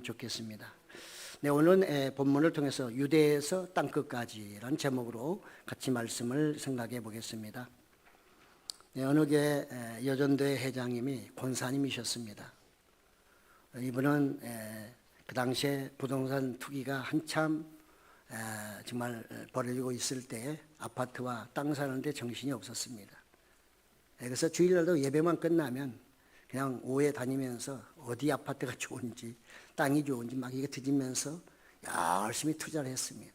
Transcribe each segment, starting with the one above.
보시면 좋겠습니다. 네, 오늘은 본문을 통해서 유대에서 땅끝까지라는 제목으로 같이 말씀을 생각해 보겠습니다. 네, 어느 교회 여전도회 회장님이 권사님이셨습니다. 이분은 그 당시에 부동산 투기가 한참 정말 벌어지고 있을 때에 아파트와 땅 사는데 정신이 없었습니다. 그래서 주일날도 예배만 끝나면 그냥 오후에 다니면서 어디 아파트가 좋은지 땅이 좋은지 막 이게 뒤지면서 열심히 투자를 했습니다.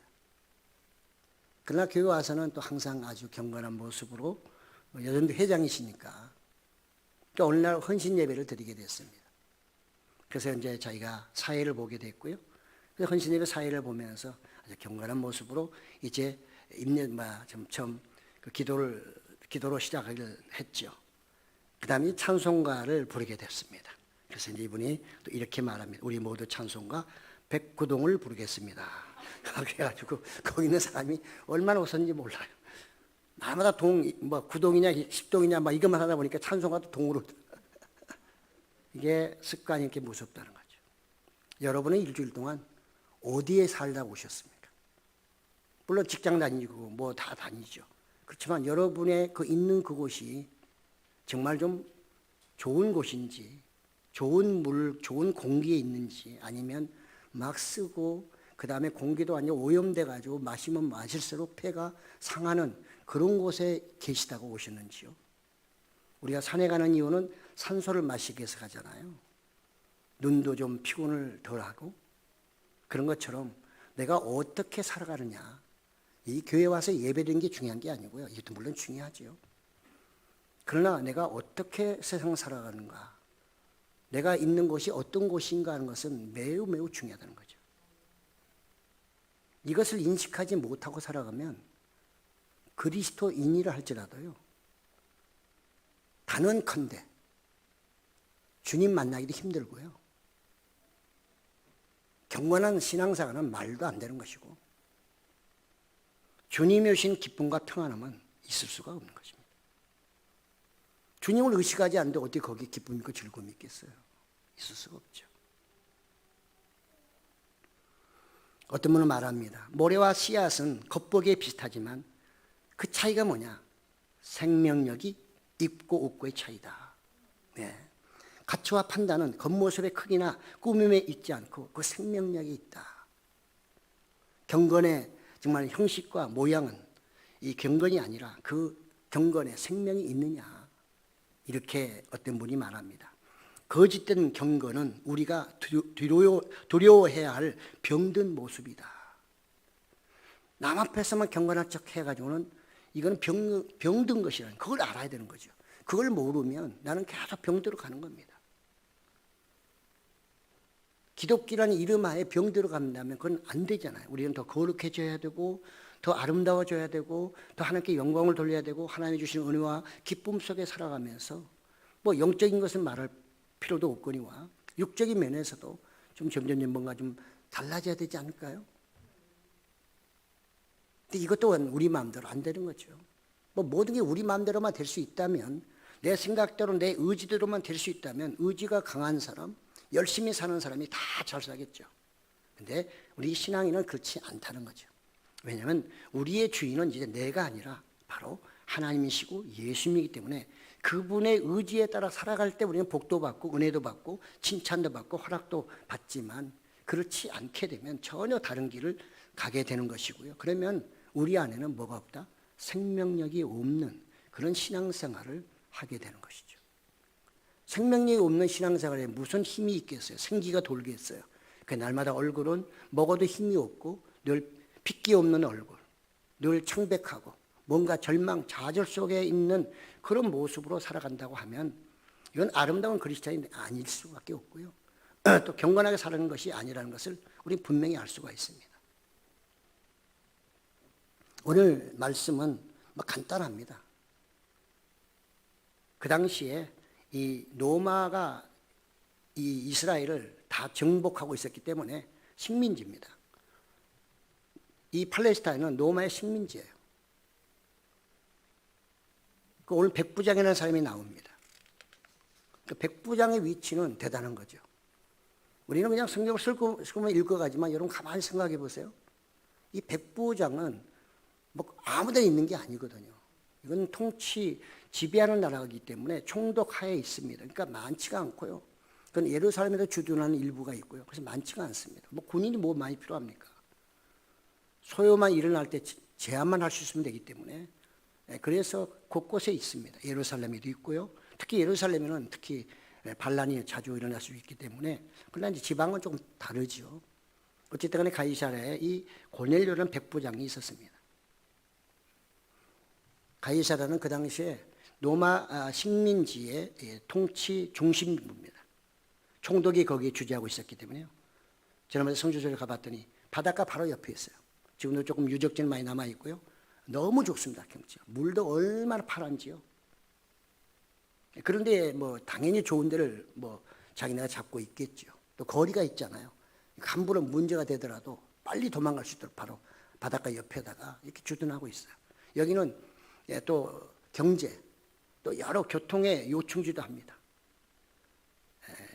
그러나 교회 와서는 또 항상 아주 경건한 모습으로 여전도 회장이시니까 또 어느 날 헌신 예배를 드리게 됐습니다. 그래서 이제 저희가 사회를 보게 됐고요. 그래서 헌신 예배 사회를 보면서 아주 경건한 모습으로 이제 점점 그 기도로 시작을 했죠. 그 다음에 찬송가를 부르게 됐습니다. 그래서 이제 이분이 또 이렇게 말합니다. 우리 모두 찬송가 백구동을 부르겠습니다. 그래가지고 거기 있는 사람이 얼마나 웃었는지 몰라요. 날마다 구동이냐 10동이냐 막 이것만 하다 보니까 찬송가도 동으로. 이게 습관이 이렇게 무섭다는 거죠. 여러분은 일주일 동안 어디에 살다 오셨습니까? 물론 직장 다니고 뭐 다 다니죠. 그렇지만 여러분의 그 있는 그곳이 정말 좀 좋은 곳인지, 좋은 물, 좋은 공기에 있는지, 아니면 막 쓰고 그 다음에 공기도 완전 오염돼 가지고 마시면 마실수록 폐가 상하는 그런 곳에 계시다고 오셨는지요. 우리가 산에 가는 이유는 산소를 마시기 위해서 가잖아요. 눈도 좀 피곤을 덜하고 그런 것처럼 내가 어떻게 살아가느냐, 이 교회 와서 예배드리는 게 중요한 게 아니고요. 이것도 물론 중요하죠. 그러나 내가 어떻게 세상을 살아가는가, 내가 있는 곳이 어떤 곳인가 하는 것은 매우 매우 중요하다는 거죠. 이것을 인식하지 못하고 살아가면 그리스도인이라 할지라도요, 단언컨대 주님 만나기도 힘들고요, 경건한 신앙생활은 말도 안 되는 것이고, 주님이 오신 기쁨과 평안함은 있을 수가 없는 것입니다. 주님을 의식하지 않는데 어떻게 거기에 기쁨이 있고 즐거움이 있겠어요? 있을 수가 없죠. 어떤 분은 말합니다. 모래와 씨앗은 겉보기에 비슷하지만 그 차이가 뭐냐? 생명력이 있고 없고의 차이다. 네. 가치와 판단은 겉모습의 크기나 꾸밈에 있지 않고 그 생명력이 있다. 경건의 정말 형식과 모양은 이 경건이 아니라 그 경건에 생명이 있느냐, 이렇게 어떤 분이 말합니다. 거짓된 경건은 우리가 두려워해야 할 병든 모습이다. 남 앞에서만 경건한 척 해가지고는 이건 병든 것이라는, 그걸 알아야 되는 거죠. 그걸 모르면 나는 계속 병들어 가는 겁니다. 기독교라는 이름 하에 병들어 간다면 그건 안 되잖아요. 우리는 더 거룩해져야 되고, 더 아름다워져야 되고, 더 하나님께 영광을 돌려야 되고, 하나님이 주신 은혜와 기쁨 속에 살아가면서 뭐 영적인 것은 말할 필요도 없거니와 육적인 면에서도 좀 점점 뭔가 좀 달라져야 되지 않을까요? 근데 이것도 우리 마음대로 안 되는 거죠. 뭐 모든 게 우리 마음대로만 될 수 있다면, 내 생각대로 내 의지대로만 될 수 있다면 의지가 강한 사람, 열심히 사는 사람이 다 잘 살겠죠. 근데 우리 신앙인은 그렇지 않다는 거죠. 왜냐하면 우리의 주인은 이제 내가 아니라 바로 하나님이시고 예수님이기 때문에 그분의 의지에 따라 살아갈 때 우리는 복도 받고 은혜도 받고 칭찬도 받고 허락도 받지만, 그렇지 않게 되면 전혀 다른 길을 가게 되는 것이고요. 그러면 우리 안에는 뭐가 없다? 생명력이 없는 그런 신앙생활을 하게 되는 것이죠. 생명력이 없는 신앙생활에 무슨 힘이 있겠어요? 생기가 돌겠어요? 그 날마다 얼굴은 먹어도 힘이 없고 늘 핏기 없는 얼굴, 늘 창백하고 뭔가 절망, 좌절 속에 있는 그런 모습으로 살아간다고 하면 이건 아름다운 그리스도인이 아닐 수밖에 없고요. 또 경건하게 사는 것이 아니라는 것을 우리 분명히 알 수가 있습니다. 오늘 말씀은 간단합니다. 그 당시에 이 로마가 이 이스라엘을 다 정복하고 있었기 때문에 식민지입니다. 이 팔레스타인은 로마의 식민지예요. 오늘 백부장이라는 사람이 나옵니다. 그 백부장의 위치는 대단한 거죠. 우리는 그냥 성경을 슬그머니 읽어가지만 여러분 가만히 생각해 보세요. 이 백부장은 뭐 아무데나 있는 게 아니거든요. 이건 통치, 지배하는 나라이기 때문에 총독 하에 있습니다. 그러니까 많지가 않고요. 그건 예루살렘에도 주둔하는 일부가 있고요. 그래서 많지가 않습니다. 뭐 군인이 뭐 많이 필요합니까? 소요만 일어날 때 제한만 할 수 있으면 되기 때문에 그래서 곳곳에 있습니다. 예루살렘에도 있고요. 특히 예루살렘에는 특히 반란이 자주 일어날 수 있기 때문에 그러나 이제 지방은 조금 다르죠. 어쨌든 간에 가이사랴에 이 고넬료라는 백부장이 있었습니다. 가이사랴는 그 당시에 로마 식민지의 통치 중심부입니다. 총독이 거기에 주재하고 있었기 때문에요. 지난번에 성주소를 가봤더니 바닷가 바로 옆에 있어요. 지금도 조금 유적지는 많이 남아 있고요. 너무 좋습니다, 경치가. 물도 얼마나 파란지요. 그런데 뭐 당연히 좋은 데를 뭐 자기네가 잡고 있겠죠. 또 거리가 있잖아요. 함부로 문제가 되더라도 빨리 도망갈 수 있도록 바로 바닷가 옆에다가 이렇게 주둔하고 있어요. 여기는 또 경제, 또 여러 교통의 요충지도 합니다.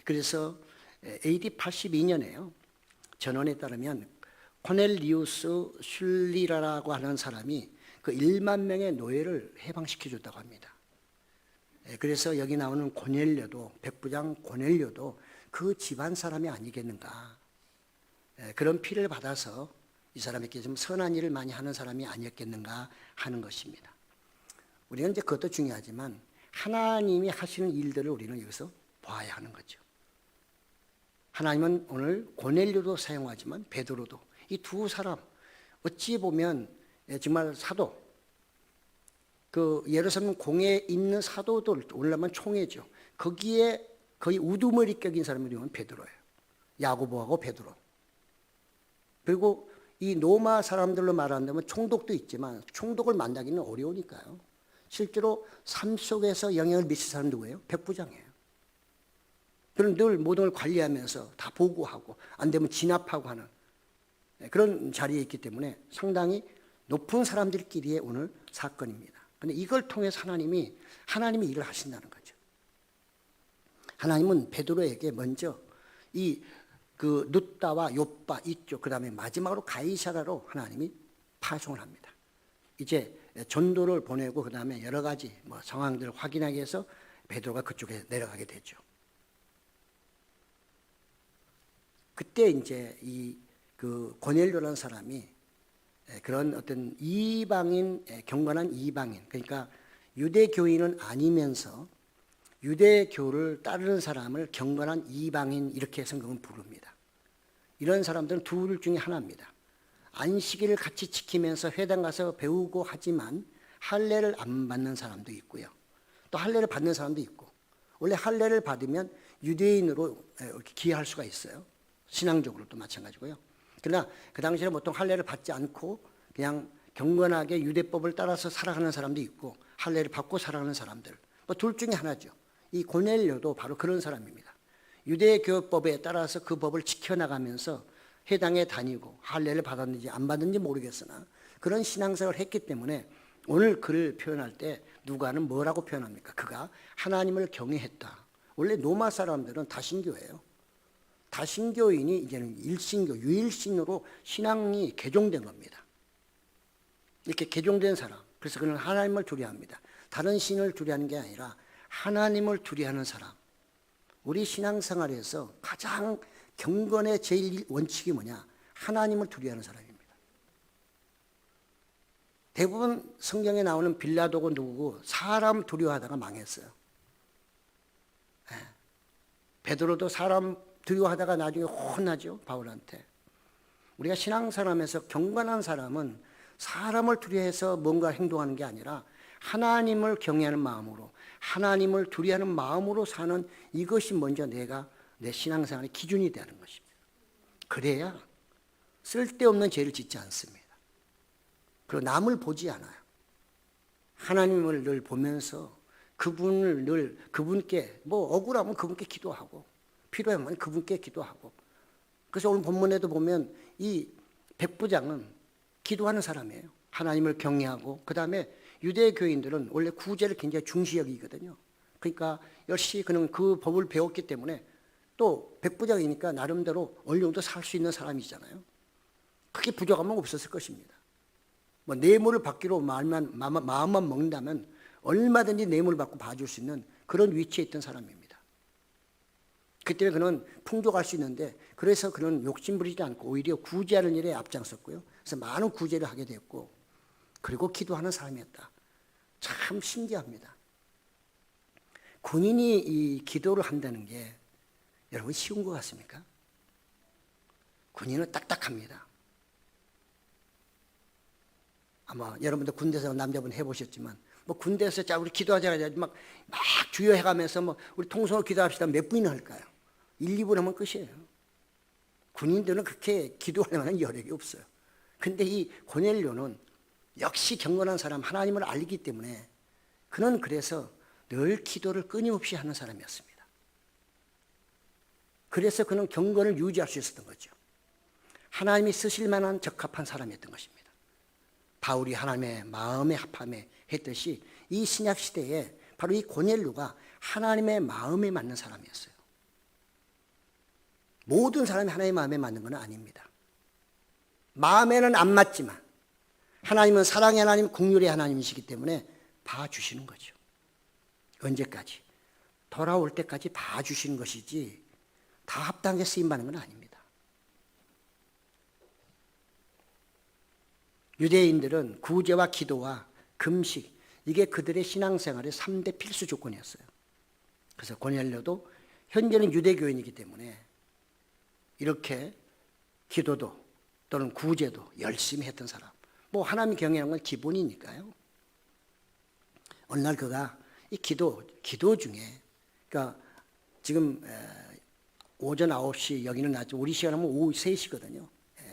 그래서 AD 82년에요. 전원에 따르면 코넬리우스 슐리라라고 하는 사람이 그 1만 명의 노예를 해방시켜줬다고 합니다. 그래서 여기 나오는 고넬료도, 백부장 고넬료도 그 집안 사람이 아니겠는가. 그런 피를 받아서 이 사람에게 좀 선한 일을 많이 하는 사람이 아니었겠는가 하는 것입니다. 우리는 이제 그것도 중요하지만 하나님이 하시는 일들을 우리는 여기서 봐야 하는 거죠. 하나님은 오늘 고넬료도 사용하지만 베드로도 이 두 사람 어찌 보면 정말 사도, 그 예루살렘 공회에 있는 사도들, 오늘날만 총회죠. 거기에 거의 우두머리 격인 사람이 되면 베드로예요. 야고보하고 베드로. 그리고 이 로마 사람들로 말한다면 총독도 있지만 총독을 만나기는 어려우니까요. 실제로 삶 속에서 영향을 미칠 사람 누구예요? 백부장이에요. 그는 늘 모든 걸 관리하면서 다 보고하고 안 되면 진압하고 하는 그런 자리에 있기 때문에 상당히 높은 사람들끼리의 오늘 사건입니다. 그런데 이걸 통해서 하나님이 일을 하신다는 거죠. 하나님은 베드로에게 먼저 그 룻다와 욥바 이쪽, 그 다음에 마지막으로 가이사랴로 하나님이 파송을 합니다. 이제 전도를 보내고 그 다음에 여러 가지 뭐 상황들을 확인하기 위해서 베드로가 그쪽에 내려가게 되죠. 그때 이제 그 고넬료라는 사람이 그런 어떤 이방인, 경건한 이방인, 그러니까 유대교인은 아니면서 유대교를 따르는 사람을 경건한 이방인 이렇게 성경은 부릅니다. 이런 사람들은 둘 중에 하나입니다. 안식일을 같이 지키면서 회당 가서 배우고 하지만 할례를 안 받는 사람도 있고요. 또 할례를 받는 사람도 있고, 원래 할례를 받으면 유대인으로 이렇게 기여할 수가 있어요. 신앙적으로도 마찬가지고요. 그러나 그 당시에는 보통 할례를 받지 않고 그냥 경건하게 유대법을 따라서 살아가는 사람도 있고 할례를 받고 살아가는 사람들, 뭐 둘 중에 하나죠. 이 고넬료도 바로 그런 사람입니다. 유대교법에 따라서 그 법을 지켜나가면서 회당에 다니고 할례를 받았는지 안 받았는지 모르겠으나 그런 신앙생활을 했기 때문에 오늘 그를 표현할 때 누가는 뭐라고 표현합니까? 그가 하나님을 경외했다. 원래 로마 사람들은 다신교예요. 다신교인이 이제는 일신교, 유일신으로 신앙이 개종된 겁니다. 이렇게 개종된 사람, 그래서 그는 하나님을 두려워합니다. 다른 신을 두려워하는 게 아니라 하나님을 두려워하는 사람. 우리 신앙생활에서 가장 경건의 제일 원칙이 뭐냐? 하나님을 두려워하는 사람입니다. 대부분 성경에 나오는 빌라도고 누구고 사람 두려워하다가 망했어요. 베드로도 사람 두려워하다가 나중에 혼나죠, 바울한테. 우리가 신앙사람에서 경건한 사람은 사람을 두려워해서 뭔가 행동하는 게 아니라 하나님을 경외하는 마음으로, 하나님을 두려워하는 마음으로 사는 이것이 먼저 내 신앙생활의 기준이 되는 것입니다. 그래야 쓸데없는 죄를 짓지 않습니다. 그리고 남을 보지 않아요. 하나님을 늘 보면서 그분께 뭐 억울하면 그분께 기도하고 필요하면 그분께 기도하고. 그래서 오늘 본문에도 보면 이 백부장은 기도하는 사람이에요. 하나님을 경외하고, 그 다음에 유대교인들은 원래 구제를 굉장히 중시 여기거든요. 그러니까 역시 그는 그 법을 배웠기 때문에 또 백부장이니까 나름대로 어느 정도 살 수 있는 사람이잖아요. 크게 부족함은 없었을 것입니다. 뭐 뇌물을 받기로 마음만 먹는다면 얼마든지 뇌물을 받고 봐줄 수 있는 그런 위치에 있던 사람입니다. 그때 그는 풍족할 수 있는데 그래서 그는 욕심부리지 않고 오히려 구제하는 일에 앞장섰고요. 그래서 많은 구제를 하게 되었고 그리고 기도하는 사람이었다. 참 신기합니다. 군인이 이 기도를 한다는 게 여러분 쉬운 것 같습니까? 군인은 딱딱합니다. 아마 여러분도 군대에서 남자분 해보셨지만 뭐 군대에서 자 우리 기도하자 막 주여해가면서 뭐 우리 통성으로 기도합시다 몇 분이나 할까요? 1, 2분 하면 끝이에요. 군인들은 그렇게 기도하려면 여력이 없어요. 근데 이 고넬료는 역시 경건한 사람 하나님을 알기 때문에 그는 그래서 늘 기도를 끊임없이 하는 사람이었습니다. 그래서 그는 경건을 유지할 수 있었던 거죠. 하나님이 쓰실 만한 적합한 사람이었던 것입니다. 바울이 하나님의 마음에 합함에 했듯이 이 신약 시대에 바로 이 고넬료가 하나님의 마음에 맞는 사람이었어요. 모든 사람이 하나님의 마음에 맞는 건 아닙니다. 마음에는 안 맞지만 하나님은 사랑의 하나님, 긍휼의 하나님이시기 때문에 봐주시는 거죠. 언제까지? 돌아올 때까지 봐주시는 것이지 다 합당하게 쓰임받는 건 아닙니다. 유대인들은 구제와 기도와 금식 이게 그들의 신앙생활의 3대 필수 조건이었어요. 그래서 고넬료도 현재는 유대교인이기 때문에 이렇게 기도도 또는 구제도 열심히 했던 사람. 뭐 하나님 경외하는 건 기본이니까요. 어느 날 그가 이 기도 중에 그러니까 지금 오전 9시 여기는 낮 우리 시간하면 오후 3시거든요.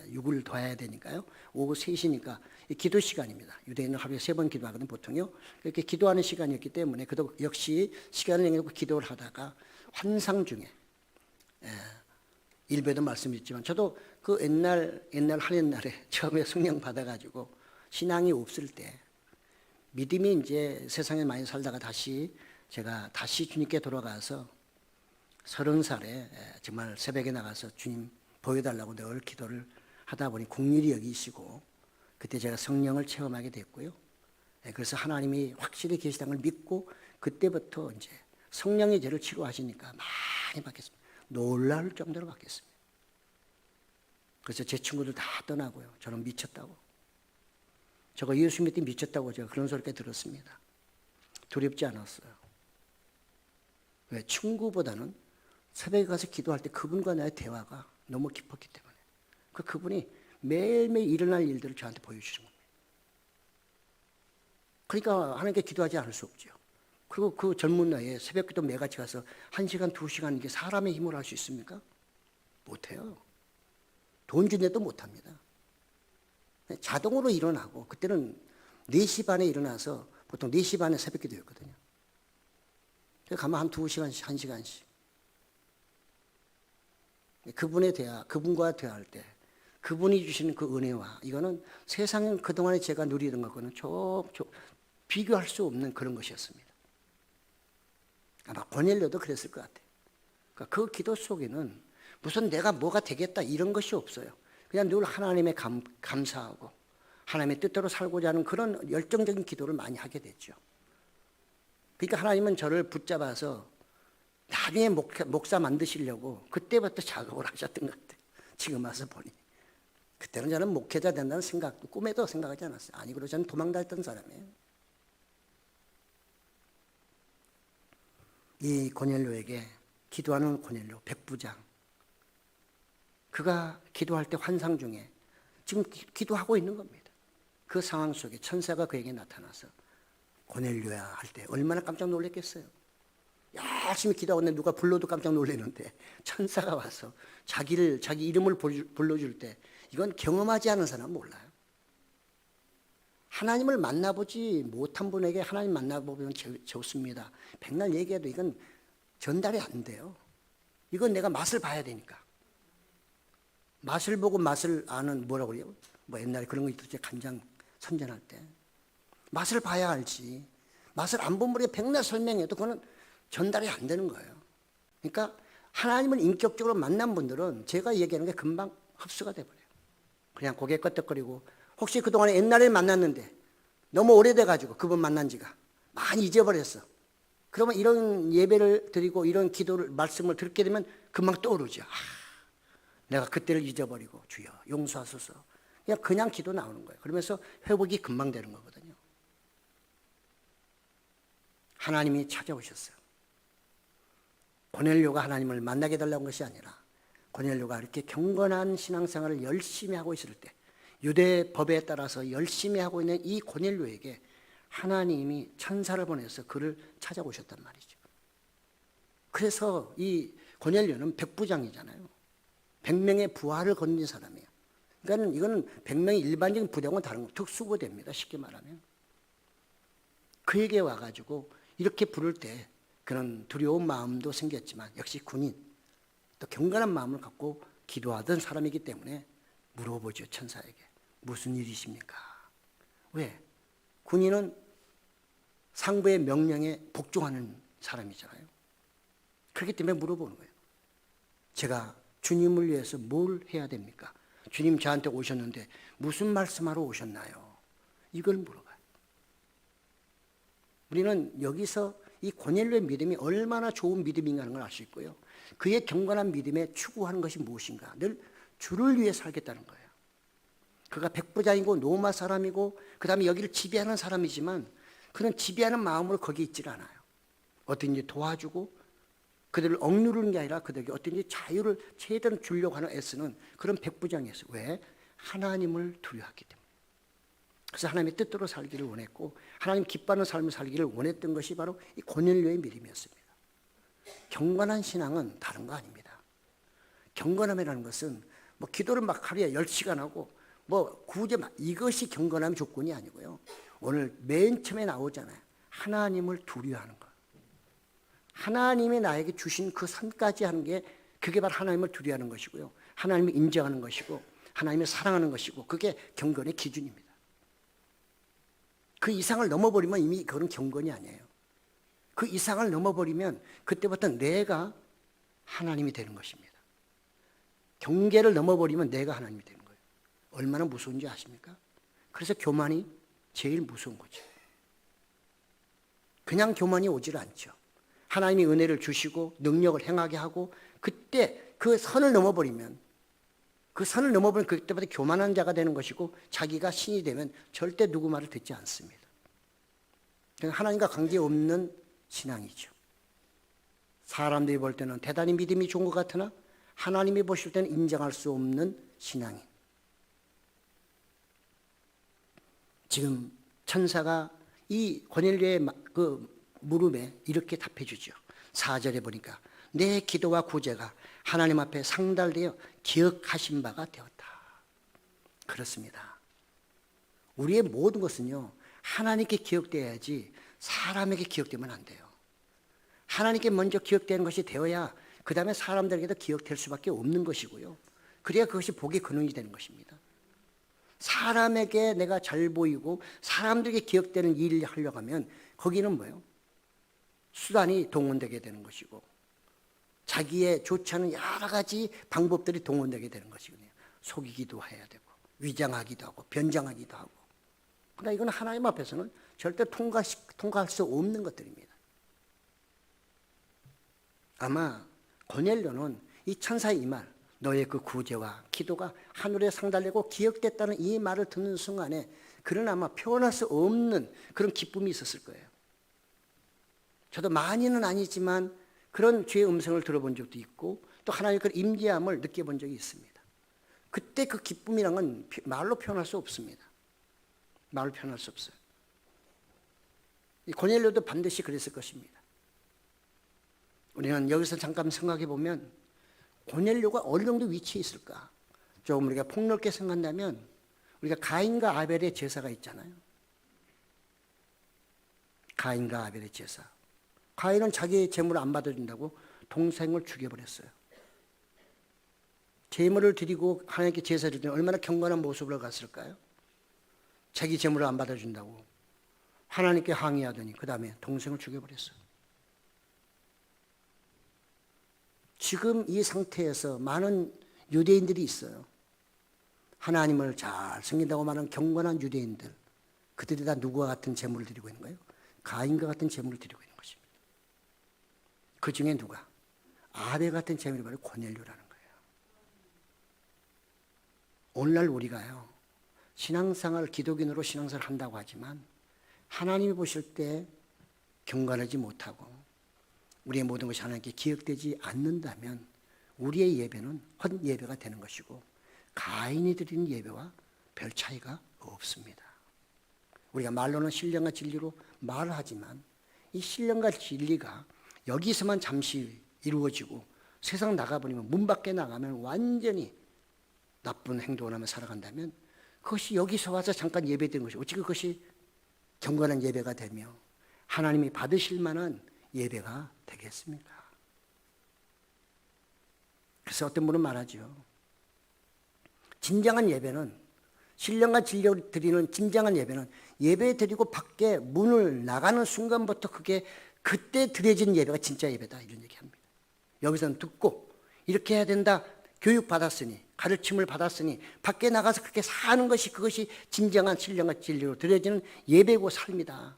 6을 더해야 되니까요. 오후 3시니까 기도 시간입니다. 유대인은 하루에 3번 기도하거든요. 보통요. 이렇게 기도하는 시간이었기 때문에 그도 역시 시간을 내고 기도를 하다가 환상 중에 일배도 말씀드렸지만 저도 그 옛날 하늘날에 처음에 성령 받아가지고 신앙이 없을 때 믿음이 이제 세상에 많이 살다가 제가 다시 주님께 돌아가서 30살에 정말 새벽에 나가서 주님 보여달라고 늘 기도를 하다 보니 긍휼히 여기시고 그때 제가 성령을 체험하게 됐고요. 그래서 하나님이 확실히 계시다는 걸 믿고 그때부터 이제 성령의 죄를 치료하시니까 많이 받겠습니다. 놀랄 정도로 받겠습니다. 그래서 제 친구들 다 떠나고요. 저는 미쳤다고. 저거 예수 믿기 미쳤다고 제가 그런 소리까지 들었습니다. 두렵지 않았어요. 왜? 친구보다는 새벽에 가서 기도할 때 그분과 나의 대화가 너무 깊었기 때문에 그분이 매일매일 일어날 일들을 저한테 보여주시는 겁니다. 그러니까 하나님께 기도하지 않을 수 없죠. 그리고 그 젊은 나이에 새벽 기도 매같이 가서 1시간, 2시간 이게 사람의 힘으로 할 수 있습니까? 못해요. 돈 준대도 못합니다. 자동으로 일어나고 그때는 4시 반에 일어나서 보통 4시 반에 새벽 기도였거든요. 가면 한 2시간씩, 1시간씩. 그분과 대화할 때 그분이 주시는 그 은혜와 이거는 세상에 그동안에 제가 누리던 것과는 비교할 수 없는 그런 것이었습니다. 아마 고넬료도 그랬을 것 같아요. 그러니까 그 기도 속에는 무슨 내가 뭐가 되겠다 이런 것이 없어요. 그냥 늘 하나님의 감사하고 하나님의 뜻대로 살고자 하는 그런 열정적인 기도를 많이 하게 됐죠. 그러니까 하나님은 저를 붙잡아서 나중에 목사 만드시려고 그때부터 작업을 하셨던 것 같아요. 지금 와서 보니. 그때는 저는 목회자 된다는 생각도 꿈에도 생각하지 않았어요. 아니, 그리고 저는 도망다녔던 사람이에요. 이 고넬료에게 기도하는 고넬료, 백부장. 그가 기도할 때 환상 중에 지금 기도하고 있는 겁니다. 그 상황 속에 천사가 그에게 나타나서 고넬료야 할 때 얼마나 깜짝 놀랐겠어요. 열심히 기도하고 있는데 누가 불러도 깜짝 놀라는데 천사가 와서 자기 이름을 불러줄 때 이건 경험하지 않은 사람은 몰라요. 하나님을 만나보지 못한 분에게 하나님 만나보면 좋습니다. 백날 얘기해도 이건 전달이 안 돼요. 이건 내가 맛을 봐야 되니까. 맛을 보고 맛을 아는 뭐라고 그래요? 뭐 옛날에 그런 거 있었죠. 간장 선전할 때. 맛을 봐야 알지. 맛을 안 본 분에게 백날 설명해도 그거는 전달이 안 되는 거예요. 그러니까 하나님을 인격적으로 만난 분들은 제가 얘기하는 게 금방 흡수가 돼버려요. 그냥 고개 끄덕거리고, 혹시 그동안에 옛날에 만났는데 너무 오래돼가지고 그분 만난 지가 많이 잊어버렸어. 그러면 이런 예배를 드리고 이런 기도를, 말씀을 듣게 되면 금방 떠오르죠. 내가 그때를 잊어버리고 주여 용서하소서. 그냥 기도 나오는 거예요. 그러면서 회복이 금방 되는 거거든요. 하나님이 찾아오셨어요. 고넬료가 하나님을 만나게 해달라는 것이 아니라 고넬료가 이렇게 경건한 신앙생활을 열심히 하고 있을 때, 유대 법에 따라서 열심히 하고 있는 이 고넬료에게 하나님이 천사를 보내서 그를 찾아오셨단 말이죠. 그래서 이 고넬료는 백부장이잖아요. 100명의 부하를 거느린 사람이에요. 그러니까 이거는 100명의 일반적인 부대하고는 다른 거, 특수부대입니다. 쉽게 말하면. 그에게 와가지고 이렇게 부를 때 그런 두려운 마음도 생겼지만 역시 군인, 또 경건한 마음을 갖고 기도하던 사람이기 때문에 물어보죠. 천사에게. 무슨 일이십니까? 왜? 군인은 상부의 명령에 복종하는 사람이잖아요. 그렇기 때문에 물어보는 거예요. 제가 주님을 위해서 뭘 해야 됩니까? 주님 저한테 오셨는데 무슨 말씀하러 오셨나요? 이걸 물어봐요. 우리는 여기서 이 고넬료의 믿음이 얼마나 좋은 믿음인가 하는 걸 알 수 있고요. 그의 경건한 믿음에 추구하는 것이 무엇인가? 늘 주를 위해 살겠다는 거예요. 그가 백부장이고 로마 사람이고 그 다음에 여기를 지배하는 사람이지만 그는 지배하는 마음으로 거기 있질 않아요. 어떤지 도와주고 그들을 억누르는 게 아니라 그들에게 어떤지 자유를 최대한 주려고 하는 애쓰는 그런 백부장이었어요. 왜? 하나님을 두려워했기 때문에. 그래서 하나님의 뜻대로 살기를 원했고 하나님 기뻐하는 삶을 살기를 원했던 것이 바로 이 고넬료의 믿음이었습니다. 경건한 신앙은 다른 거 아닙니다. 경건함이라는 것은 뭐 기도를 막 하루에 10시간 하고 뭐 구제 이것이 경건함의 조건이 아니고요. 오늘 맨 처음에 나오잖아요. 하나님을 두려워하는 것. 하나님이 나에게 주신 그 선까지 하는 게 그게 바로 하나님을 두려워하는 것이고요. 하나님을 인정하는 것이고 하나님을 사랑하는 것이고 그게 경건의 기준입니다. 그 이상을 넘어버리면 이미 그건 경건이 아니에요. 그 이상을 넘어버리면 그때부터 내가 하나님이 되는 것입니다. 경계를 넘어버리면 내가 하나님이 되는 거예요. 얼마나 무서운지 아십니까? 그래서 교만이 제일 무서운 거죠. 그냥 교만이 오질 않죠. 하나님이 은혜를 주시고 능력을 행하게 하고 그때 그 선을 넘어버리면 그때부터 교만한 자가 되는 것이고 자기가 신이 되면 절대 누구 말을 듣지 않습니다. 하나님과 관계없는 신앙이죠. 사람들이 볼 때는 대단히 믿음이 좋은 것 같으나 하나님이 보실 때는 인정할 수 없는 신앙인. 지금 천사가 이 고넬료의 그 물음에 이렇게 답해 주죠. 4절에 보니까 내 기도와 구제가 하나님 앞에 상달되어 기억하신 바가 되었다. 그렇습니다. 우리의 모든 것은요, 하나님께 기억되어야지 사람에게 기억되면 안 돼요. 하나님께 먼저 기억되는 것이 되어야 그 다음에 사람들에게도 기억될 수밖에 없는 것이고요. 그래야 그것이 복의 근원이 되는 것입니다. 사람에게 내가 잘 보이고 사람들에게 기억되는 일을 하려고 하면 거기는 뭐예요? 수단이 동원되게 되는 것이고 자기의 좋지 않은 여러 가지 방법들이 동원되게 되는 것이거든요. 속이기도 해야 되고 위장하기도 하고 변장하기도 하고. 그러나 이건 하나님 앞에서는 절대 통과할 수 없는 것들입니다. 아마 고넬료는 이 천사의 이 말, 너의 그 구제와 기도가 하늘에 상달되고 기억됐다는 이 말을 듣는 순간에 그는 아마 표현할 수 없는 그런 기쁨이 있었을 거예요. 저도 많이는 아니지만 그런 주의 음성을 들어본 적도 있고 또 하나님의 그 임재함을 느껴본 적이 있습니다. 그때 그 기쁨이란 건 말로 표현할 수 없습니다. 말로 표현할 수 없어요. 이 고넬료도 반드시 그랬을 것입니다. 우리는 여기서 잠깐 생각해 보면 고넬료가 어느 정도 위치에 있을까? 조금 우리가 폭넓게 생각한다면 우리가 가인과 아벨의 제사가 있잖아요. 가인과 아벨의 제사. 가인은 자기의 재물을 안 받아준다고 동생을 죽여버렸어요. 재물을 드리고 하나님께 제사를 드리면 얼마나 경건한 모습으로 갔을까요? 자기 재물을 안 받아준다고 하나님께 항의하더니 그 다음에 동생을 죽여버렸어요. 지금 이 상태에서 많은 유대인들이 있어요. 하나님을 잘 섬긴다고 말하는 경건한 유대인들. 그들이 다 누구와 같은 제물을 드리고 있는 거예요? 가인과 같은 제물을 드리고 있는 것입니다. 그 중에 누가? 아벨 같은 제물이 바로 고넬료라는 거예요. 오늘날 우리가요, 신앙생활, 기독인으로 신앙생활을 한다고 하지만 하나님이 보실 때 경건하지 못하고 우리의 모든 것이 하나님께 기억되지 않는다면 우리의 예배는 헛 예배가 되는 것이고 가인이 드리는 예배와 별 차이가 없습니다. 우리가 말로는 신령과 진리로 말을 하지만 이 신령과 진리가 여기서만 잠시 이루어지고 세상 나가버리면, 문 밖에 나가면 완전히 나쁜 행동을 하며 살아간다면 그것이 여기서 와서 잠깐 예배되는 것이고 어찌 그것이 경건한 예배가 되며 하나님이 받으실 만한 예배가 되겠습니까? 그래서 어떤 분은 말하죠. 진정한 예배는, 신령과 진리를 드리는 진정한 예배는 예배 드리고 밖에 문을 나가는 순간부터 그때 드려지는 예배가 진짜 예배다, 이런 얘기합니다. 여기서는 듣고 이렇게 해야 된다, 교육받았으니, 가르침을 받았으니 밖에 나가서 그렇게 사는 것이, 그것이 진정한 신령과 진리로 드려지는 예배고 삶이다.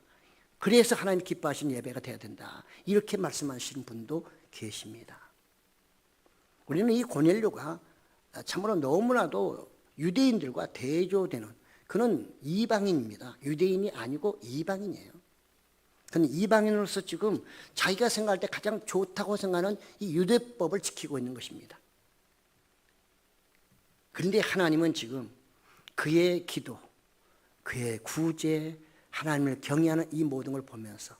그래서 하나님 기뻐하시는 예배가 되어야 된다, 이렇게 말씀하시는 분도 계십니다. 우리는 이 고넬료가 참으로 너무나도 유대인들과 대조되는, 그는 이방인입니다. 유대인이 아니고 이방인이에요. 그는 이방인으로서 지금 자기가 생각할 때 가장 좋다고 생각하는 이 유대법을 지키고 있는 것입니다. 그런데 하나님은 지금 그의 기도, 그의 구제, 하나님을 경외하는 이 모든 걸 보면서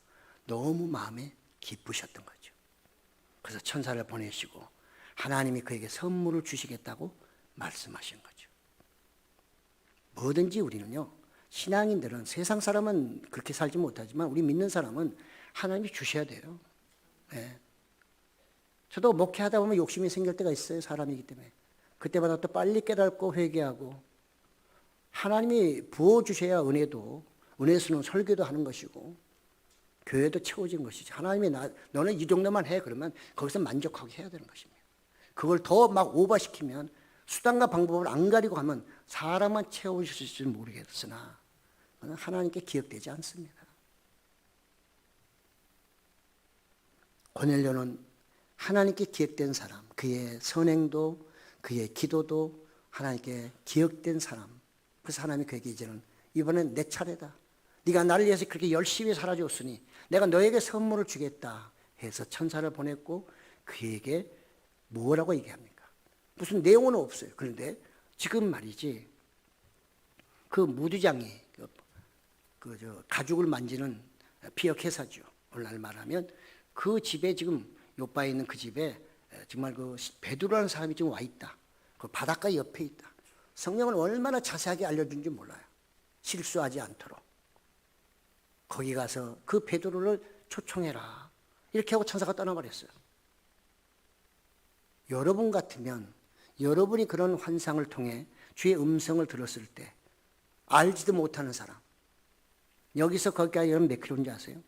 너무 마음에 기쁘셨던 거죠. 그래서 천사를 보내시고 하나님이 그에게 선물을 주시겠다고 말씀하신 거죠. 뭐든지 우리는요, 신앙인들은, 세상 사람은 그렇게 살지 못하지만 우리 믿는 사람은 하나님이 주셔야 돼요. 네. 저도 목회하다 보면 욕심이 생길 때가 있어요. 사람이기 때문에. 그때마다 또 빨리 깨닫고 회개하고, 하나님이 부어주셔야 은혜도, 은혜수는 설교도 하는 것이고 교회도 채워진 것이지. 하나님이 너는 이 정도만 해, 그러면 거기서 만족하게 해야 되는 것입니다. 그걸 더 막 오버시키면, 수단과 방법을 안 가리고 하면 사람만 채워주실지 모르겠으나 하나님께 기억되지 않습니다. 고넬료는 하나님께 기억된 사람, 그의 선행도 그의 기도도 하나님께 기억된 사람. 그래서 하나님이 그에게 이제는 이번엔 내 차례다, 네가 나를 위해서 그렇게 열심히 살아줬으니 내가 너에게 선물을 주겠다 해서 천사를 보냈고, 그에게 뭐라고 얘기합니까? 무슨 내용은 없어요. 그런데 지금 말이지, 그 무두장이 가죽을 만지는 피역회사죠. 오늘날 말하면 그 집에, 지금 요바에 있는 그 집에 정말 그 베드로라는 사람이 지금 와 있다. 그 바닷가 옆에 있다. 성령은 얼마나 자세하게 알려준지 몰라요. 실수하지 않도록. 거기 가서 그 베드로를 초청해라, 이렇게 하고 천사가 떠나버렸어요. 여러분 같으면, 여러분이 그런 환상을 통해 주의 음성을 들었을 때 알지도 못하는 사람, 여기서 거기까지 몇 킬로인지 아세요?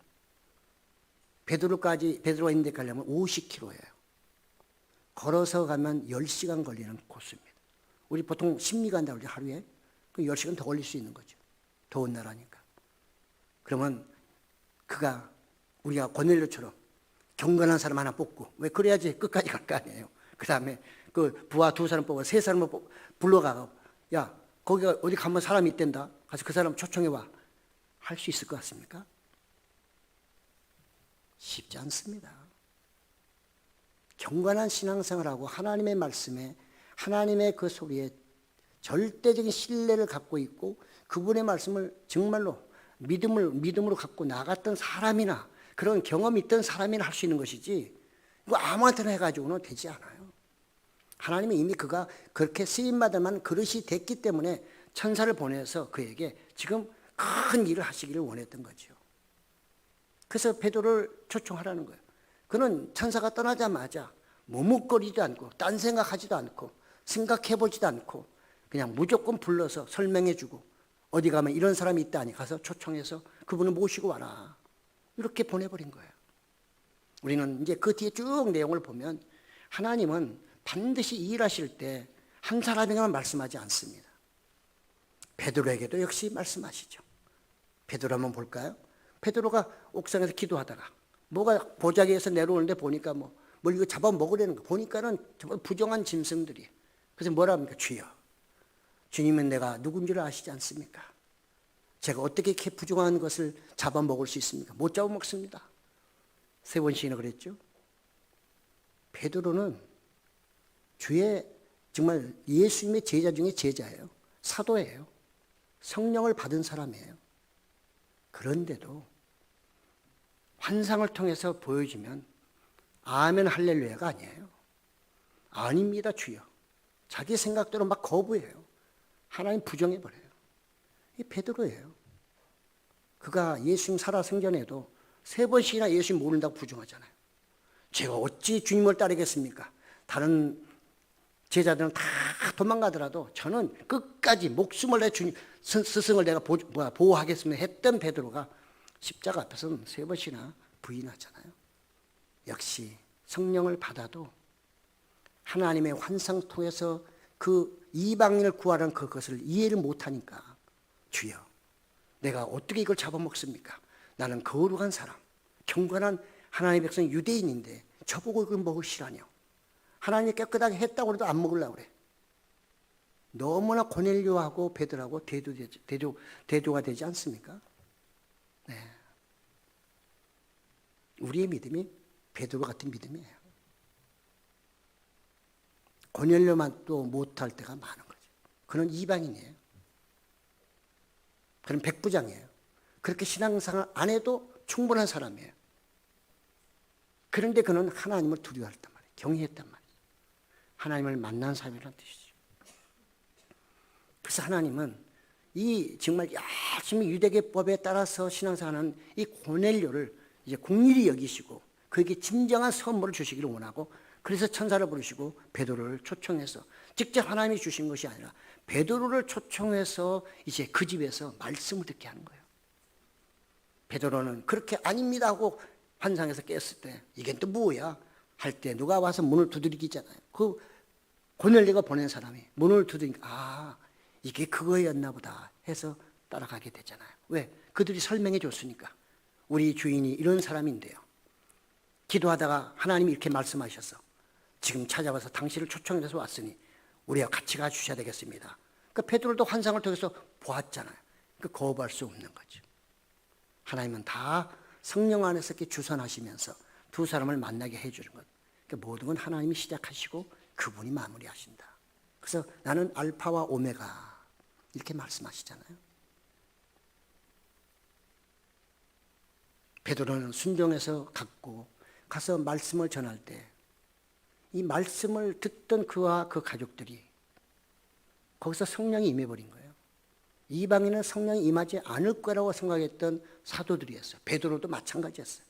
베드로가 있는 데 가려면 50km예요. 걸어서 가면 10시간 걸리는 코스입니다. 우리 보통 10리 간다고 그러죠, 하루에. 그 10시간 더 걸릴 수 있는 거죠. 더운 나라니까. 그러면 우리가 고넬료처럼 경건한 사람 하나 뽑고, 왜 그래야지 끝까지 갈 거 아니에요. 그 다음에 그 부하 2사람 뽑아 3사람을 불러가고, 야, 거기가 어디 가면 사람이 있댄다, 가서 그 사람 초청해와, 할 수 있을 것 같습니까? 쉽지 않습니다. 경건한 신앙생활하고 하나님의 말씀에, 하나님의 그 소리에 절대적인 신뢰를 갖고 있고 그분의 말씀을 정말로 믿음으로 갖고 나갔던 사람이나 그런 경험이 있던 사람이나 할 수 있는 것이지, 이거 아무한테나 해가지고는 되지 않아요. 하나님이 이미 그가 그렇게 쓰임받을 만한 그릇이 됐기 때문에 천사를 보내서 그에게 지금 큰 일을 하시기를 원했던 거죠. 그래서 베드로를 초청하라는 거예요. 그는 천사가 떠나자마자 머뭇거리지도 않고 딴 생각하지도 않고 생각해보지도 않고 그냥 무조건 불러서 설명해주고, 어디 가면 이런 사람이 있다니 가서 초청해서 그분을 모시고 와라, 이렇게 보내버린 거예요. 우리는 이제 그 뒤에 쭉 내용을 보면 하나님은 반드시 일하실 때 한 사람에게만 말씀하지 않습니다. 베드로에게도 역시 말씀하시죠. 베드로 한번 볼까요? 베드로가 옥상에서 기도하다가 뭐가 보자기에서 내려오는데 보니까 뭘 이거 잡아 먹으려는 거 보니까는 정말 부정한 짐승들이에요. 그래서 뭐라 합니까? 주여, 주님은 내가 누군지를 아시지 않습니까? 제가 어떻게 이렇게 부정한 것을 잡아 먹을 수 있습니까? 못 잡아 먹습니다. 3번씩이나 그랬죠. 베드로는 주의 정말 예수님의 제자 중에 제자예요. 사도예요. 성령을 받은 사람이에요. 그런데도 환상을 통해서 보여주면 아멘 할렐루야가 아니에요. 아닙니다 주여. 자기 생각대로 막 거부해요. 하나님 부정해버려요. 이 베드로예요. 그가 예수님 살아생전에도 3번씩이나 예수님 모른다고 부정하잖아요. 제가 어찌 주님을 따르겠습니까? 다른 제자들은 다 도망가더라도 저는 끝까지 목숨을 내 주님 스승을 내가 보호하겠습니다 했던 베드로가 십자가 앞에서는 3번씩이나 부인하잖아요. 역시 성령을 받아도 하나님의 환상 통해서 그 이방인을 구하라는 그것을 이해를 못하니까 주여, 내가 어떻게 이걸 잡아먹습니까? 나는 거룩한 사람, 경건한 하나님의 백성 유대인인데 저보고 이걸 먹으시라뇨. 하나님이 깨끗하게 했다고 해도 안 먹으려고 그래. 너무나 고넬료하고 베드로하고 대조가 되지 않습니까? 네. 우리의 믿음이 베드로 같은 믿음이에요. 고넬료만 또 못할 때가 많은 거죠. 그는 이방인이에요. 그는 백부장이에요. 그렇게 신앙생활 안 해도 충분한 사람이에요. 그런데 그는 하나님을 두려워했단 말이에요. 경외했단 말이에요. 하나님을 만난 사람이라는 뜻이죠. 그래서 하나님은 이 정말 열심히 유대계법에 따라서 신앙생활하는 이 고넬료를 이제 공일히 여기시고 그에게 진정한 선물을 주시기를 원하고, 그래서 천사를 부르시고 베드로를 초청해서 직접 하나님이 주신 것이 아니라 베드로를 초청해서 이제 그 집에서 말씀을 듣게 하는 거예요. 베드로는 그렇게 아닙니다 하고 환상에서 깼을 때 이게 또 뭐야 할 때 누가 와서 문을 두드리기잖아요. 그 고넬료가 보낸 사람이 문을 두드리니까 이게 그거였나 보다 해서 따라가게 되잖아요. 왜? 그들이 설명해 줬으니까. 우리 주인이 이런 사람인데요, 기도하다가 하나님이 이렇게 말씀하셔서 지금 찾아와서 당신을 초청해서 왔으니 우리와 같이 가주셔야 되겠습니다. 그러니까 베드로도 환상을 통해서 보았잖아요. 그러니까 거부할 수 없는 거죠. 하나님은 다 성령 안에서 이렇게 주선하시면서 두 사람을 만나게 해주는 것. 그러니까 모든 건 하나님이 시작하시고 그분이 마무리하신다. 그래서 나는 알파와 오메가 이렇게 말씀하시잖아요. 베드로는 순종해서 갔고 가서 말씀을 전할 때 이 말씀을 듣던 그와 그 가족들이 거기서 성령이 임해버린 거예요. 이방인은 성령이 임하지 않을 거라고 생각했던 사도들이었어요. 베드로도 마찬가지였어요.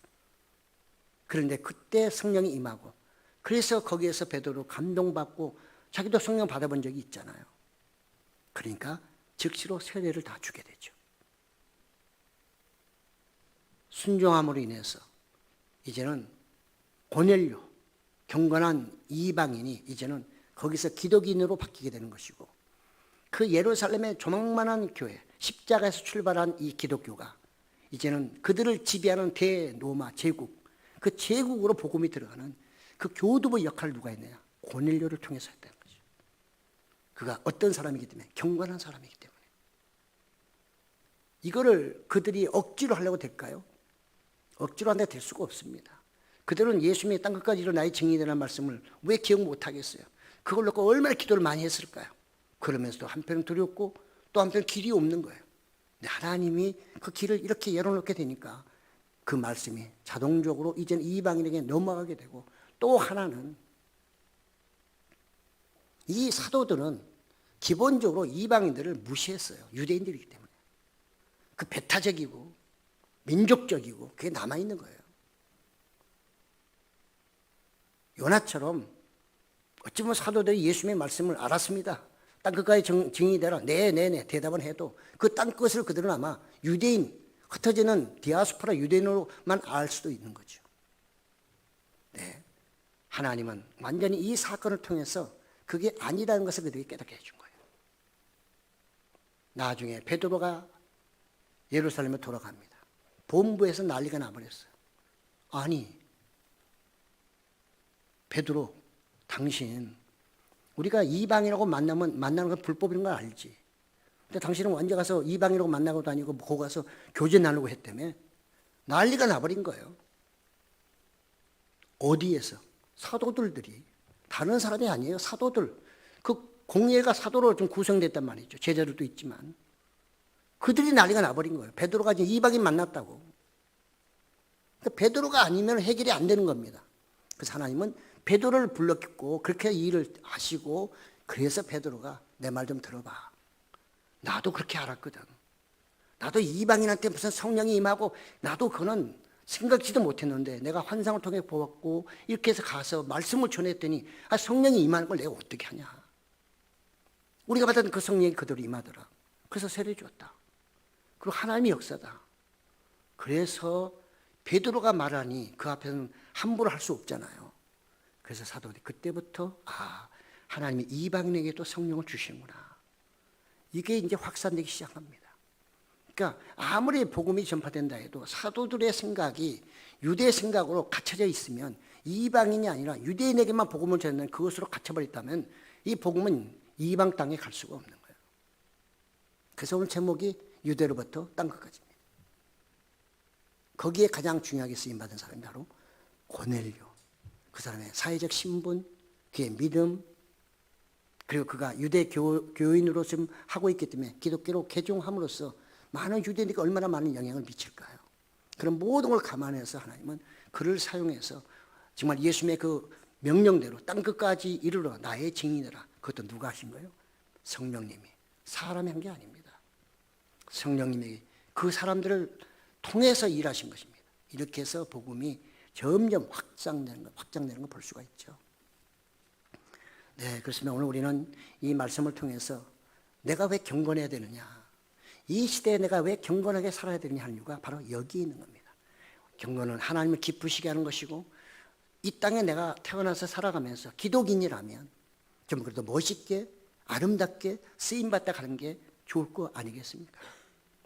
그런데 그때 성령이 임하고, 그래서 거기에서 베드로 감동받고 자기도 성령 받아본 적이 있잖아요. 그러니까 즉시로 세례를 다 주게 되죠. 순종함으로 인해서 이제는 고넬료, 경건한 이방인이 이제는 거기서 기독인으로 바뀌게 되는 것이고, 그 예루살렘의 조망만한 교회, 십자가에서 출발한 이 기독교가 이제는 그들을 지배하는 대로마 제국, 그 제국으로 복음이 들어가는 그 교두보 역할을 누가 했느냐? 고넬료를 통해서 했다는 거죠. 그가 어떤 사람이기 때문에? 경건한 사람이기 때문에. 이거를 그들이 억지로 하려고 될까요? 억지로 한다 될 수가 없습니다. 그들은 예수님의 땅끝까지 일어나의 증인이라는 말씀을 왜 기억 못하겠어요? 그걸 놓고 얼마나 기도를 많이 했을까요? 그러면서도 한편은 두렵고 또 한편 길이 없는 거예요. 근데 하나님이 그 길을 이렇게 열어놓게 되니까 그 말씀이 자동적으로 이제는 이방인에게 넘어가게 되고, 또 하나는 이 사도들은 기본적으로 이방인들을 무시했어요. 유대인들이기 때문에. 그 배타적이고 민족적이고 그게 남아있는 거예요. 요나처럼 어찌 보면 사도들이 예수님의 말씀을 알았습니다. 땅끝까지 증인이 되라. 네네네 대답은 해도 그 땅끝을 그들은 아마 유대인, 흩어지는 디아스포라 유대인으로만 알 수도 있는 거죠. 네. 하나님은 완전히 이 사건을 통해서 그게 아니라는 것을 그들에게 깨닫게 해준 거예요. 나중에 베드로가 예루살렘에 돌아갑니다. 본부에서 난리가 나버렸어요. 아니, 베드로, 당신 우리가 이방인하고 만나는 건 불법인 걸 알지. 근데 당신은 언제 가서 이방인하고 만나고 다니고 거기 가서 교제 나누고 했다며 난리가 나버린 거예요. 어디에서? 사도들이, 다른 사람이 아니에요. 사도들. 그 공예가 사도로 좀 구성됐단 말이죠. 제자들도 있지만 그들이 난리가 나버린 거예요. 베드로가 이제 이방인 만났다고. 그러니까 베드로가 아니면 해결이 안 되는 겁니다. 그래서 하나님은 베드로를 불렀고 그렇게 일을 하시고, 그래서 베드로가 내 말 좀 들어봐. 나도 그렇게 알았거든. 나도 이방인한테 무슨 성령이 임하고, 나도 그거는 생각지도 못했는데 내가 환상을 통해 보았고 이렇게 해서 가서 말씀을 전했더니 성령이 임하는 걸 내가 어떻게 하냐. 우리가 받은 그 성령이 그대로 임하더라. 그래서 세례 주었다. 그리고 하나님의 역사다. 그래서 베드로가 말하니 그 앞에서는 함부로 할 수 없잖아요. 그래서 사도들이 그때부터 하나님이 이방인에게도 성령을 주시는구나. 이게 이제 확산되기 시작합니다. 그러니까 아무리 복음이 전파된다 해도 사도들의 생각이 유대 생각으로 갇혀져 있으면, 이방인이 아니라 유대인에게만 복음을 전하는 그것으로 갇혀버렸다면 이 복음은 이방 땅에 갈 수가 없는 거예요. 그래서 오늘 제목이 유대로부터 땅끝까지입니다. 거기에 가장 중요하게 쓰임받은 사람이 바로 고넬료. 그 사람의 사회적 신분, 그의 믿음, 그리고 그가 유대 교인으로 지금 하고 있기 때문에 기독교로 개종함으로써 많은 유대인에게 얼마나 많은 영향을 미칠까요? 그런 모든 걸 감안해서 하나님은 그를 사용해서 정말 예수님의 그 명령대로 땅끝까지 이르러 나의 증인이라. 그것도 누가 하신 거예요? 성령님이. 사람이 한 게 아닙니다. 성령님이 그 사람들을 통해서 일하신 것입니다. 이렇게 해서 복음이 점점 확장되는 걸 볼 수가 있죠. 네, 그렇습니다. 오늘 우리는 이 말씀을 통해서 내가 왜 경건해야 되느냐, 이 시대에 내가 왜 경건하게 살아야 되느냐 하는 이유가 바로 여기 있는 겁니다. 경건은 하나님을 기쁘시게 하는 것이고, 이 땅에 내가 태어나서 살아가면서 기독인이라면 좀 그래도 멋있게 아름답게 쓰임받다 가는 게 좋을 거 아니겠습니까?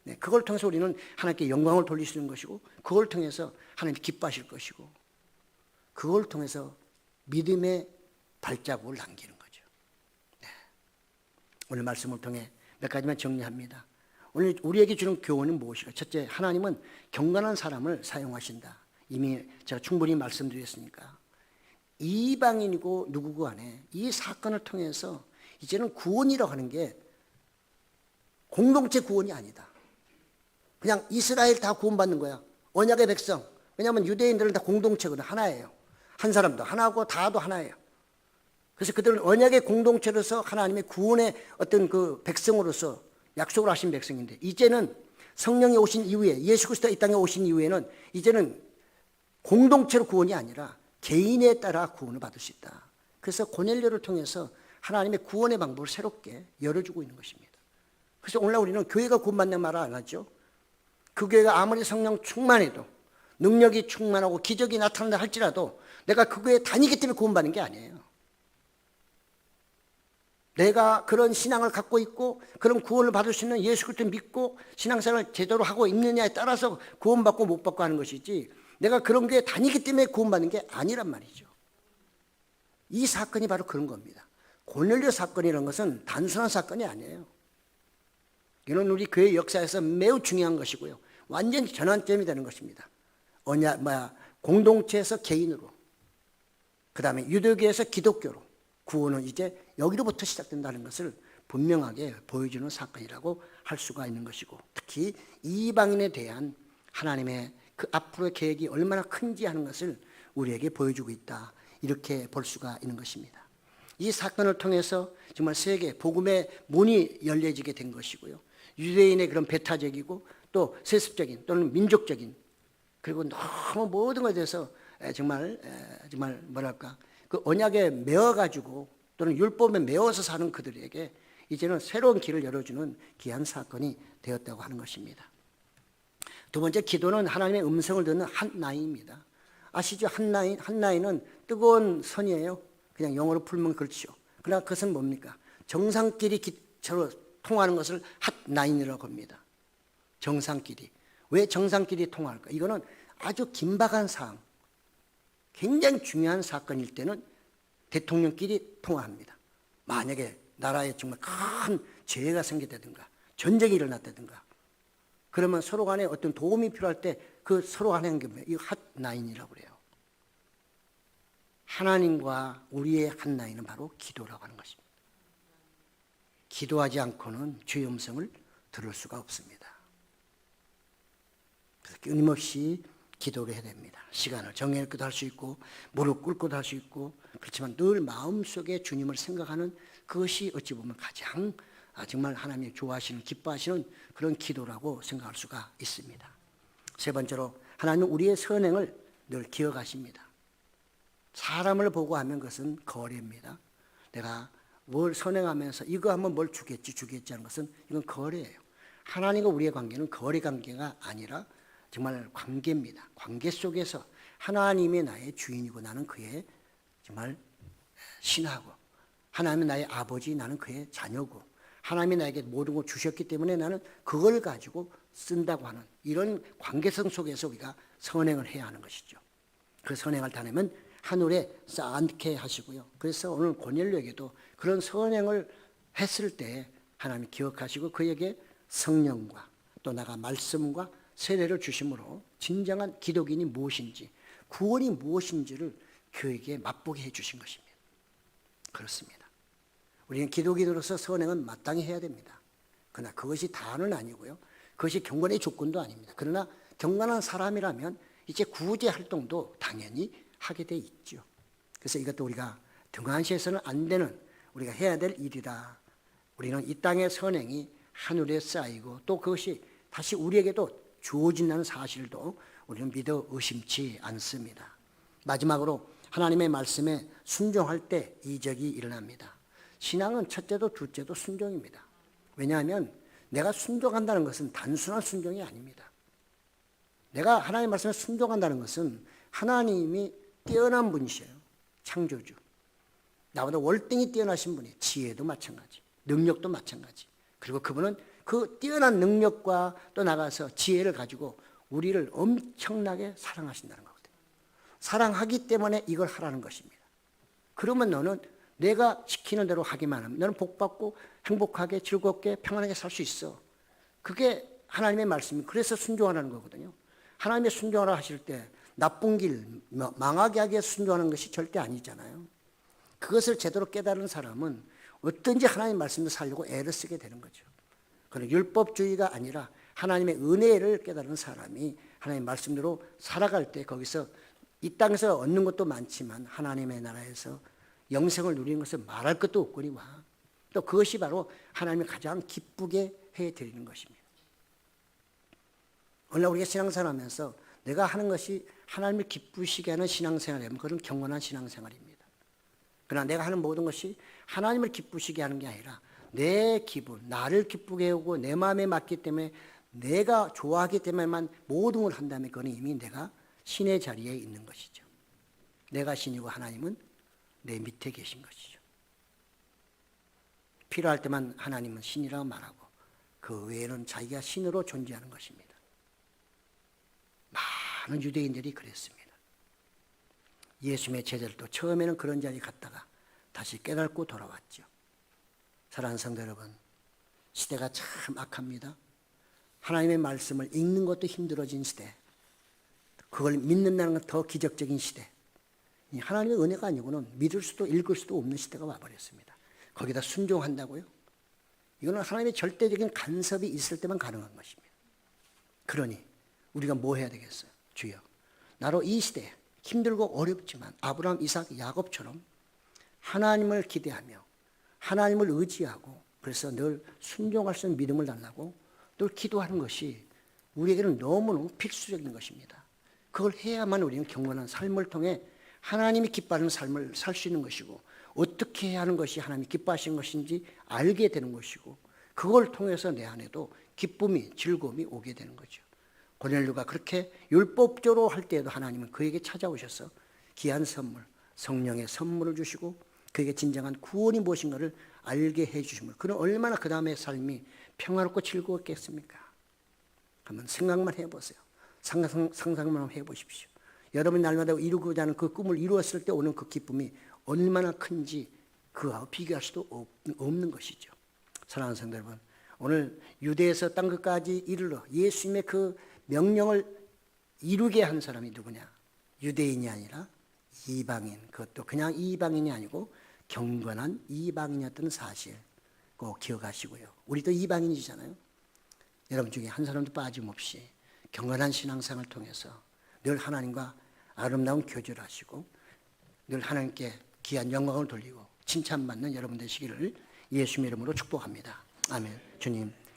네, 그걸 통해서 우리는 하나님께 영광을 돌리시는 것이고, 그걸 통해서 하나님이 기뻐하실 것이고, 그걸 통해서 믿음의 발자국을 남기는 거죠. 네. 오늘 말씀을 통해 몇 가지만 정리합니다. 오늘 우리에게 주는 교훈은 무엇일까? 첫째, 하나님은 경건한 사람을 사용하신다. 이미 제가 충분히 말씀드렸으니까. 이방인이고 누구고 간에 이 사건을 통해서 이제는 구원이라고 하는 게 공동체 구원이 아니다. 그냥 이스라엘 다 구원받는 거야. 언약의 백성. 왜냐하면 유대인들은 다 공동체거든. 하나예요. 한 사람도 하나고 다도 하나예요. 그래서 그들은 언약의 공동체로서 하나님의 구원의 어떤 그 백성으로서 약속을 하신 백성인데, 이제는 성령이 오신 이후에, 예수 그리스도가 이 땅에 오신 이후에는 이제는 공동체로 구원이 아니라 개인에 따라 구원을 받을 수 있다. 그래서 고넬료를 통해서 하나님의 구원의 방법을 새롭게 열어주고 있는 것입니다. 그래서 오늘날 우리는 교회가 구원받는 말을 안 하죠. 그 교회가 아무리 성령 충만해도, 능력이 충만하고 기적이 나타난다 할지라도 내가 그 교회에 다니기 때문에 구원받는 게 아니에요. 내가 그런 신앙을 갖고 있고 그런 구원을 받을 수 있는 예수 그리스도를 믿고 신앙생활을 제대로 하고 있느냐에 따라서 구원받고 못 받고 하는 것이지, 내가 그런 교회에 다니기 때문에 구원받는 게 아니란 말이죠. 이 사건이 바로 그런 겁니다. 고넬료 사건이라는 것은 단순한 사건이 아니에요. 이는 우리 교회 역사에서 매우 중요한 것이고요. 완전히 전환점이 되는 것입니다. 공동체에서 개인으로, 그 다음에 유대교에서 기독교로, 구원은 이제 여기로부터 시작된다는 것을 분명하게 보여주는 사건이라고 할 수가 있는 것이고, 특히 이방인에 대한 하나님의 그 앞으로의 계획이 얼마나 큰지 하는 것을 우리에게 보여주고 있다. 이렇게 볼 수가 있는 것입니다. 이 사건을 통해서 정말 세계 복음의 문이 열려지게 된 것이고요. 유대인의 그런 배타적이고 또 세습적인 또는 민족적인, 그리고 너무 모든 것에 대해서 정말 뭐랄까, 그 언약에 매어가지고 또는 율법에 매어서 사는 그들에게 이제는 새로운 길을 열어주는 귀한 사건이 되었다고 하는 것입니다. 두 번째, 기도는 하나님의 음성을 듣는 한 나인입니다. 아시죠? 한 나인은 뜨거운 선이에요. 그냥 영어로 풀면 그렇죠. 그러나 그것은 뭡니까? 정상끼리 서로 통하는 것을 핫나인이라고 합니다. 정상끼리. 왜 정상끼리 통할까? 이거는 아주 긴박한 사항, 굉장히 중요한 사건일 때는 대통령끼리 통화합니다. 만약에 나라에 정말 큰 재해가 생겼다든가 전쟁이 일어났다든가 그러면 서로 간에 어떤 도움이 필요할 때 그 서로 간에 하는 게 뭐예요? 이거 핫나인이라고 그래요. 하나님과 우리의 핫나인은 바로 기도라고 하는 것입니다. 기도하지 않고는 주의 음성을 들을 수가 없습니다. 그래서 끊임없이 기도를 해야 됩니다. 시간을 정해놓고도 할 수 있고 무릎 꿇고도 할 수 있고 그렇지만 늘 마음속에 주님을 생각하는 그것이 어찌 보면 가장 정말 하나님이 좋아하시는 기뻐하시는 그런 기도라고 생각할 수가 있습니다. 세 번째로 하나님은 우리의 선행을 늘 기억하십니다. 사람을 보고 하면 그것은 거래입니다. 내가 뭘 선행하면서 이거 하면 뭘 주겠지 하는 것은 이건 거래예요. 하나님과 우리의 관계는 거래 관계가 아니라 정말 관계입니다. 관계 속에서 하나님이 나의 주인이고 나는 그의 정말 신하고 하나님은 나의 아버지 나는 그의 자녀고 하나님이 나에게 모든 걸 주셨기 때문에 나는 그걸 가지고 쓴다고 하는 이런 관계성 속에서 우리가 선행을 해야 하는 것이죠. 그 선행을 다내면 하늘에 쌓게 하시고요. 그래서 오늘 고넬료에게도 그런 선행을 했을 때 하나님이 기억하시고 그에게 성령과 또 나가 말씀과 세례를 주심으로 진정한 기독인이 무엇인지 구원이 무엇인지를 그에게 맛보게 해주신 것입니다. 그렇습니다. 우리는 기독인으로서 선행은 마땅히 해야 됩니다. 그러나 그것이 다는 아니고요. 그것이 경건의 조건도 아닙니다. 그러나 경건한 사람이라면 이제 구제 활동도 당연히 하게 돼 있죠. 그래서 이것도 우리가 등한시해서는 안 되는 우리가 해야 될 일이다. 우리는 이 땅의 선행이 하늘에 쌓이고 또 그것이 다시 우리에게도 주어진다는 사실도 우리는 믿어 의심치 않습니다. 마지막으로 하나님의 말씀에 순종할 때 이적이 일어납니다. 신앙은 첫째도 둘째도 순종입니다. 왜냐하면 내가 순종한다는 것은 단순한 순종이 아닙니다. 내가 하나님의 말씀에 순종한다는 것은 하나님이 뛰어난 분이셔요. 창조주. 나보다 월등히 뛰어나신 분이 지혜도 마찬가지, 능력도 마찬가지. 그리고 그분은 그 뛰어난 능력과 또 나가서 지혜를 가지고 우리를 엄청나게 사랑하신다는 거거든요. 사랑하기 때문에 이걸 하라는 것입니다. 그러면 너는 내가 시키는 대로 하기만 하면 너는 복받고 행복하게 즐겁게 평안하게 살 수 있어. 그게 하나님의 말씀이 그래서 순종하라는 거거든요. 하나님의 순종하라 하실 때 나쁜 길, 망하게 하기에 순종하는 것이 절대 아니잖아요. 그것을 제대로 깨달은 사람은 어떤지 하나님의 말씀을 살려고 애를 쓰게 되는 거죠. 그런 율법주의가 아니라 하나님의 은혜를 깨달은 사람이 하나님의 말씀대로 살아갈 때 거기서 이 땅에서 얻는 것도 많지만 하나님의 나라에서 영생을 누리는 것을 말할 것도 없거니와 또 그것이 바로 하나님이 가장 기쁘게 해드리는 것입니다. 오늘 우리가 신앙생활하면서 내가 하는 것이 하나님을 기쁘시게 하는 신앙생활이라면 그건 경건한 신앙생활입니다. 그러나 내가 하는 모든 것이 하나님을 기쁘시게 하는 게 아니라 내 기분, 나를 기쁘게 하고 내 마음에 맞기 때문에 내가 좋아하기 때문에만 모든 걸 한다면 그건 이미 내가 신의 자리에 있는 것이죠. 내가 신이고 하나님은 내 밑에 계신 것이죠. 필요할 때만 하나님은 신이라고 말하고 그 외에는 자기가 신으로 존재하는 것입니다. 많은 유대인들이 그랬습니다. 예수님의 제자들도 처음에는 그런 자리에 갔다가 다시 깨닫고 돌아왔죠. 사랑하는 성도 여러분, 시대가 참 악합니다. 하나님의 말씀을 읽는 것도 힘들어진 시대, 그걸 믿는다는 건 더 기적적인 시대, 하나님의 은혜가 아니고는 믿을 수도 읽을 수도 없는 시대가 와버렸습니다. 거기다 순종한다고요? 이거는 하나님의 절대적인 간섭이 있을 때만 가능한 것입니다. 그러니 우리가 뭐 해야 되겠어요? 주여, 나로 이 시대에 힘들고 어렵지만 아브라함, 이삭, 야곱처럼 하나님을 기대하며 하나님을 의지하고 그래서 늘 순종할 수 있는 믿음을 달라고 늘 기도하는 것이 우리에게는 너무너무 필수적인 것입니다. 그걸 해야만 우리는 경건한 삶을 통해 하나님이 기뻐하는 삶을 살 수 있는 것이고 어떻게 해야 하는 것이 하나님이 기뻐하시는 것인지 알게 되는 것이고 그걸 통해서 내 안에도 기쁨이, 즐거움이 오게 되는 거죠. 고넬료가 그렇게 율법적으로 할 때에도 하나님은 그에게 찾아오셔서 귀한 선물, 성령의 선물을 주시고 그에게 진정한 구원이 무엇인가를 알게 해주심을, 그럼 얼마나 그 다음의 삶이 평화롭고 즐거웠겠습니까? 한번 생각만 해보세요. 상상만 해보십시오. 여러분이 날마다 이루고자 하는 그 꿈을 이루었을 때 오는 그 기쁨이 얼마나 큰지 그와 비교할 수도 없는 것이죠. 사랑하는 성도 여러분, 오늘 유대에서 땅끝까지 이르러 예수님의 그 명령을 이루게 한 사람이 누구냐? 유대인이 아니라 이방인, 그것도 그냥 이방인이 아니고 경건한 이방인이었던 사실 꼭 기억하시고요. 우리도 이방인이잖아요. 여러분 중에 한 사람도 빠짐없이 경건한 신앙생활을 통해서 늘 하나님과 아름다운 교제를 하시고 늘 하나님께 귀한 영광을 돌리고 칭찬받는 여러분 되시기를 예수님의 이름으로 축복합니다. 아멘. 주님